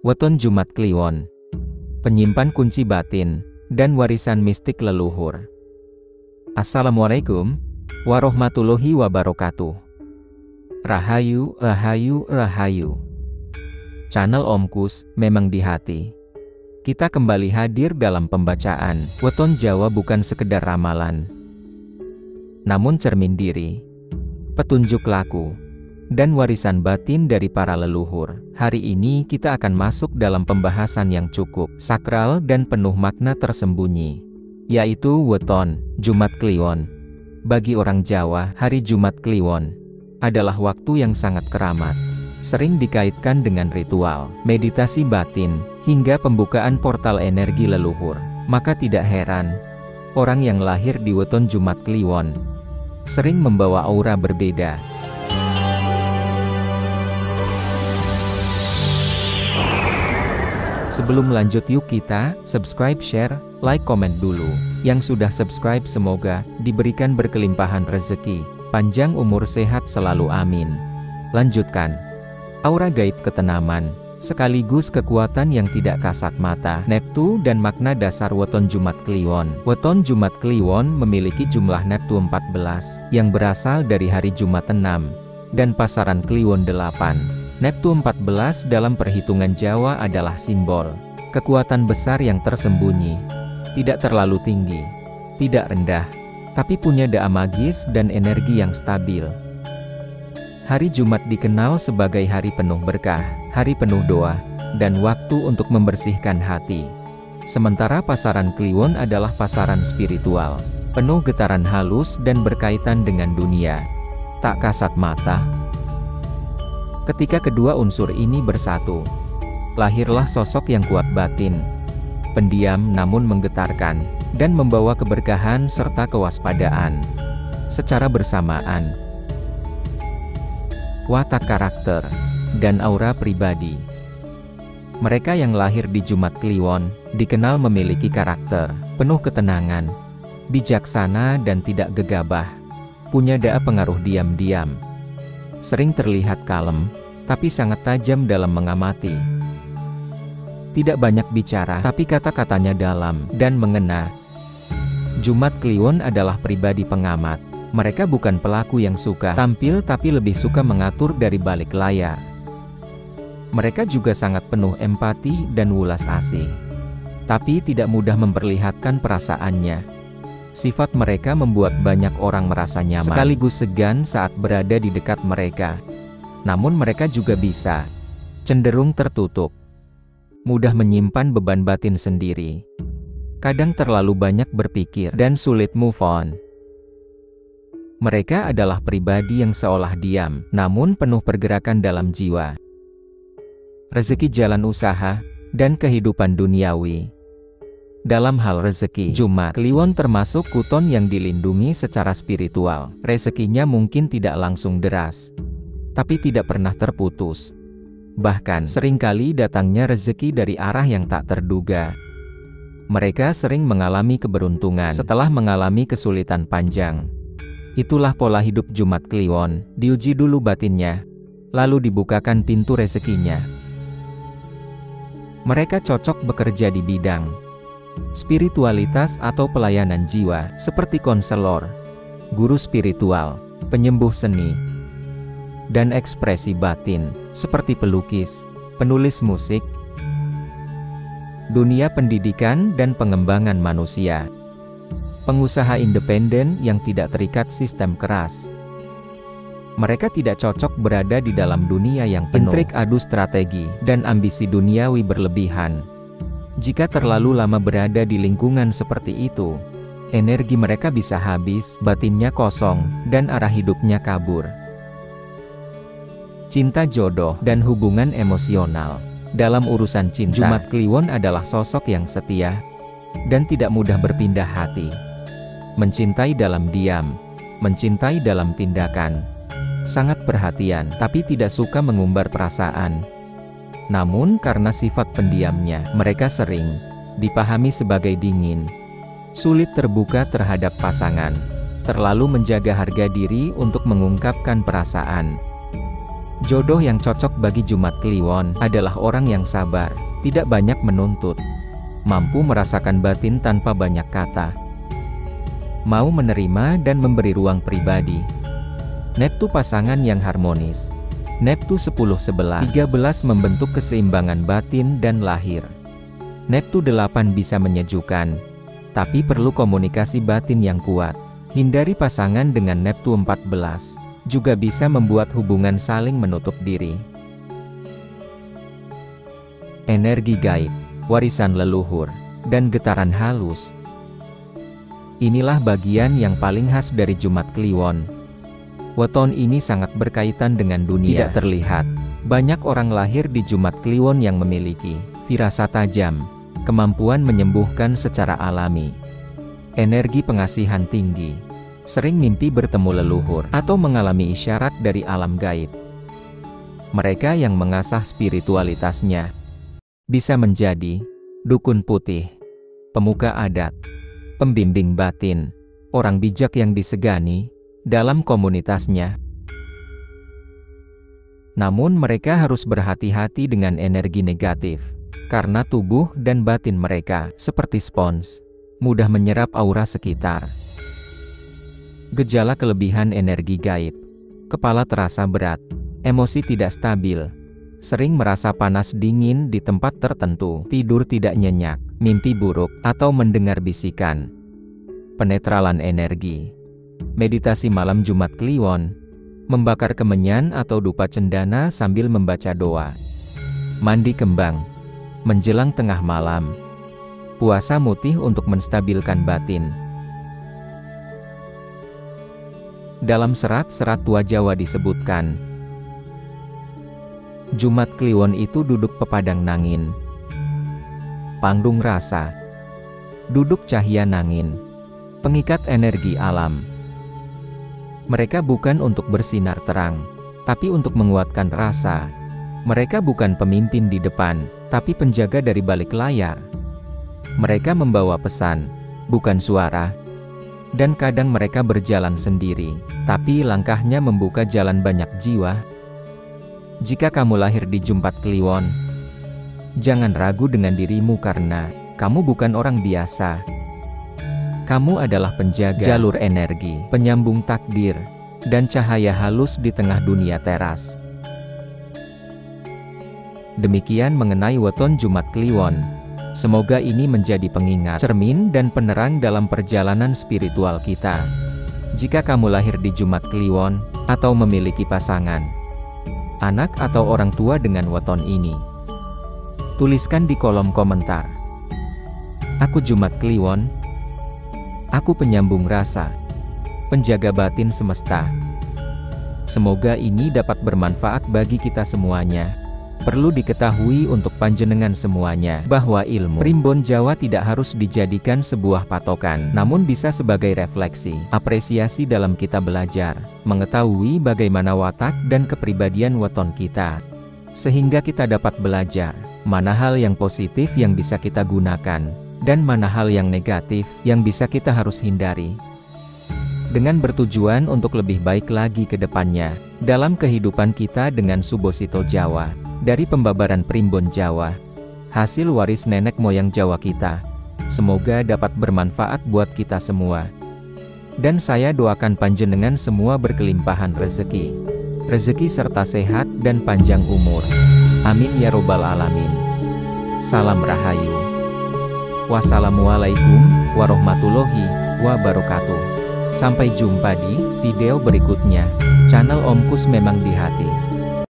Weton Jumat Kliwon, penyimpan kunci batin dan warisan mistik leluhur. Assalamualaikum warahmatullahi wabarakatuh. Rahayu, rahayu, rahayu. Channel Om Kus memang di hati. Kita kembali hadir dalam pembacaan Weton Jawa, bukan sekedar ramalan, namun cermin diri, petunjuk laku, dan warisan batin dari para leluhur. Hari ini kita akan masuk dalam pembahasan yang cukup sakral dan penuh makna tersembunyi, yaitu Weton Jumat Kliwon. Bagi orang Jawa, hari Jumat Kliwon adalah waktu yang sangat keramat, sering dikaitkan dengan ritual, meditasi batin, hingga pembukaan portal energi leluhur. Maka tidak heran, orang yang lahir di Weton Jumat Kliwon sering membawa aura berbeda. Sebelum lanjut, yuk kita subscribe, share, like, komen dulu. Yang sudah subscribe semoga diberikan berkelimpahan rezeki, panjang umur, sehat selalu, amin. Lanjutkan. Aura gaib ketenaman, sekaligus kekuatan yang tidak kasat mata, neptu dan makna dasar Weton Jumat Kliwon. Weton Jumat Kliwon memiliki jumlah neptu 14, yang berasal dari hari Jumat 6, dan pasaran Kliwon 8. Neptu 14 dalam perhitungan Jawa adalah simbol kekuatan besar yang tersembunyi, tidak terlalu tinggi, tidak rendah, tapi punya daya magis dan energi yang stabil. Hari Jumat dikenal sebagai hari penuh berkah, hari penuh doa, dan waktu untuk membersihkan hati. Sementara pasaran Kliwon adalah pasaran spiritual, penuh getaran halus dan berkaitan dengan dunia tak kasat mata. Ketika kedua unsur ini bersatu, lahirlah sosok yang kuat batin, pendiam namun menggetarkan, dan membawa keberkahan serta kewaspadaan secara bersamaan. Watak karakter dan aura pribadi. Mereka yang lahir di Jumat Kliwon dikenal memiliki karakter penuh ketenangan, bijaksana dan tidak gegabah, punya daya pengaruh diam-diam. Sering terlihat kalem, tapi sangat tajam dalam mengamati. Tidak banyak bicara, tapi kata-katanya dalam dan mengena. Jumat Kliwon adalah pribadi pengamat. Mereka bukan pelaku yang suka tampil, tapi lebih suka mengatur dari balik layar. Mereka juga sangat penuh empati dan welas asih, tapi tidak mudah memperlihatkan perasaannya. Sifat mereka membuat banyak orang merasa nyaman, sekaligus segan saat berada di dekat mereka. Namun mereka juga bisa cenderung tertutup, mudah menyimpan beban batin sendiri, kadang terlalu banyak berpikir, dan sulit move on. Mereka adalah pribadi yang seolah diam, namun penuh pergerakan dalam jiwa. Rezeki, jalan usaha, dan kehidupan duniawi. Dalam hal rezeki, Jumat Kliwon termasuk weton yang dilindungi secara spiritual. Rezekinya mungkin tidak langsung deras, tapi tidak pernah terputus. Bahkan, seringkali datangnya rezeki dari arah yang tak terduga. Mereka sering mengalami keberuntungan setelah mengalami kesulitan panjang. Itulah pola hidup Jumat Kliwon, diuji dulu batinnya, lalu dibukakan pintu rezekinya. Mereka cocok bekerja di bidang spiritualitas atau pelayanan jiwa, seperti konselor, guru spiritual, penyembuh seni, dan ekspresi batin, seperti pelukis, penulis musik, dunia pendidikan dan pengembangan manusia, pengusaha independen yang tidak terikat sistem keras. Mereka tidak cocok berada di dalam dunia yang penuh intrik, adu strategi, dan ambisi duniawi berlebihan. Jika terlalu lama berada di lingkungan seperti itu, energi mereka bisa habis, batinnya kosong, dan arah hidupnya kabur. Cinta, jodoh, dan hubungan emosional. Dalam urusan cinta, Jumat Kliwon adalah sosok yang setia dan tidak mudah berpindah hati. Mencintai dalam diam, mencintai dalam tindakan. Sangat perhatian, tapi tidak suka mengumbar perasaan. Namun karena sifat pendiamnya, mereka sering dipahami sebagai dingin, sulit terbuka terhadap pasangan, terlalu menjaga harga diri untuk mengungkapkan perasaan. Jodoh yang cocok bagi Jumat Kliwon adalah orang yang sabar, tidak banyak menuntut, mampu merasakan batin tanpa banyak kata, mau menerima dan memberi ruang pribadi. Neptu pasangan yang harmonis. Neptu 10-11-13 membentuk keseimbangan batin dan lahir. Neptu 8 bisa menyejukkan, tapi perlu komunikasi batin yang kuat. Hindari pasangan dengan Neptu 14, juga bisa membuat hubungan saling menutup diri. Energi gaib, warisan leluhur, dan getaran halus. Inilah bagian yang paling khas dari Jumat Kliwon. Weton ini sangat berkaitan dengan dunia tidak terlihat. Banyak orang lahir di Jumat Kliwon yang memiliki firasat tajam, kemampuan menyembuhkan secara alami, energi pengasihan tinggi, sering mimpi bertemu leluhur, atau mengalami isyarat dari alam gaib. Mereka yang mengasah spiritualitasnya bisa menjadi dukun putih, pemuka adat, pembimbing batin, orang bijak yang disegani dalam komunitasnya. Namun mereka harus berhati-hati dengan energi negatif, karena tubuh dan batin mereka seperti spons, mudah menyerap aura sekitar. Gejala kelebihan energi gaib. Kepala terasa berat, emosi tidak stabil, sering merasa panas dingin di tempat tertentu, tidur tidak nyenyak, mimpi buruk, atau mendengar bisikan. Penetralan energi. Meditasi malam Jumat Kliwon. Membakar kemenyan atau dupa cendana sambil membaca doa. Mandi kembang. Menjelang tengah malam. Puasa mutih untuk menstabilkan batin. Dalam serat-serat tua Jawa disebutkan, Jumat Kliwon itu duduk pepadang nangin, pangdung rasa, duduk cahya nangin, pengikat energi alam. Mereka bukan untuk bersinar terang, tapi untuk menguatkan rasa. Mereka bukan pemimpin di depan, tapi penjaga dari balik layar. Mereka membawa pesan, bukan suara. Dan kadang mereka berjalan sendiri, tapi langkahnya membuka jalan banyak jiwa. Jika kamu lahir di Jumat Kliwon, jangan ragu dengan dirimu karena kamu bukan orang biasa. Kamu adalah penjaga jalur energi, penyambung takdir, dan cahaya halus di tengah dunia teras. Demikian mengenai weton Jumat Kliwon. Semoga ini menjadi pengingat, cermin dan penerang dalam perjalanan spiritual kita. Jika kamu lahir di Jumat Kliwon, atau memiliki pasangan, anak atau orang tua dengan weton ini, tuliskan di kolom komentar. Aku Jumat Kliwon. Aku penyambung rasa, penjaga batin semesta. Semoga ini dapat bermanfaat bagi kita semuanya. Perlu diketahui untuk panjenengan semuanya, bahwa ilmu primbon Jawa tidak harus dijadikan sebuah patokan, namun bisa sebagai refleksi, apresiasi dalam kita belajar, mengetahui bagaimana watak dan kepribadian weton kita. Sehingga kita dapat belajar, mana hal yang positif yang bisa kita gunakan, dan mana hal yang negatif yang bisa kita harus hindari. Dengan bertujuan untuk lebih baik lagi ke depannya, dalam kehidupan kita dengan Subosito Jawa. Dari pembabaran primbon Jawa, hasil waris nenek moyang Jawa kita, semoga dapat bermanfaat buat kita semua. Dan saya doakan panjenengan semua berkelimpahan rezeki, serta sehat dan panjang umur. Amin ya robbal alamin. Salam Rahayu. Wassalamualaikum warahmatullahi wabarakatuh. Sampai jumpa di video berikutnya. Channel Om Kus memang di hati.